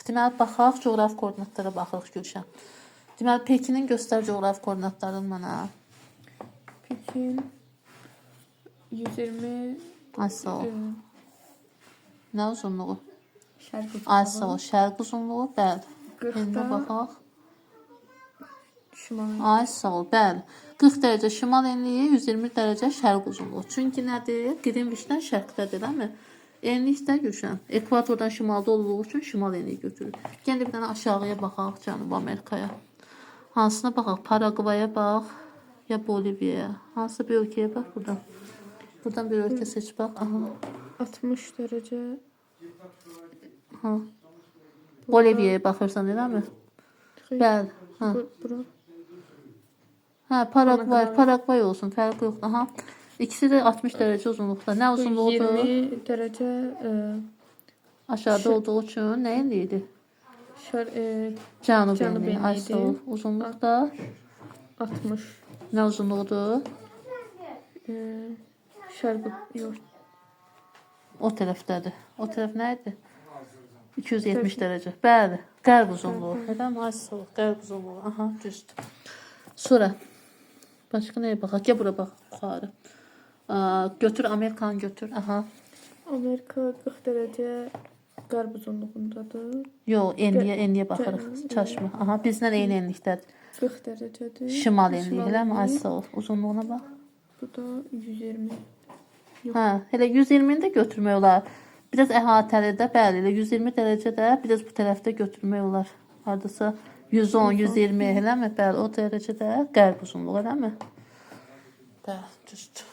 Deməli, baxaq, coğrafi koordinatlara baxırıq Gülşən. Deməli, Pekinin göstər coğrafi koordinatlarını mənə. Pekin 120. Ay, sağ ol. Nə uzunluğu? Şərq uzunluğu. Ay, sağ ol. Şərq uzunluğu, bəli. 40 İndi da baxaq. şimal. Ay, sağ ol, bəli. 40 dərəcə şimal enliyi, 120 dərəcə şərq uzunluğu. Çünki nədir? Qrinviçdən şərqdədir, değil mi? Enlikdə Gülşən. Ekvatordan şimalda olduğu üçün şimal enliyi götürür. Gəl bir dənə aşağıya baxaq, Cənubi Amerikaya. Hansına baxaq? Paragvaya bax, ya Boliviyaya. Hansı bir ölkəyə bax buradan. Buradan bir ölkə seç bax. Aha. 60 dərəcə. Ha. Boliviyaya baxırsan, elə mi? Bəli. Ha. Bura. Ha, Paragvay olsun, fərqi yoxdur. Aha. İkisi də 60 dərəcə uzunluqda. Nə uzunluğudur? 20 dərəcə Aşağıda olduğu üçün nə enliydi? Cənub enliyi. Ay, sağ ol. Uzunluqda 60. nə uzunluğudur? Şərq yox. O tərəfdədir. O tərəf nə idi? 270 dərəcə. Bəli, qərb uzunluğu. Elə mi? Ay, sağ ol. Qərb uzunluğu. Aha, düzdür. Sonra başqa nəyə baxaq? Gəl bura bax, yuxarı. Götür Amerikanı götür. Aha. Amerika 40 dərəcə qərb uzunluğundadır. Yox, enliyə baxırıq. Çaşma. Aha, bizlə eyni enlikdədir. 40 dərəcədir. Şimal enliyi, elə mi? Ay, sağ ol. Uzunluğuna bax. Bu da 120. Hə, elə 120-ni də götürmək olar. Biraz əhatəli də, bəli, elə 120 dərəcə də biraz bu tərəfdə götürmək olar. Hardasa 110, 120, eləmi? Bəli, o dərəcədə qərb uzunluğu, eləmi? Bəli, düzdür.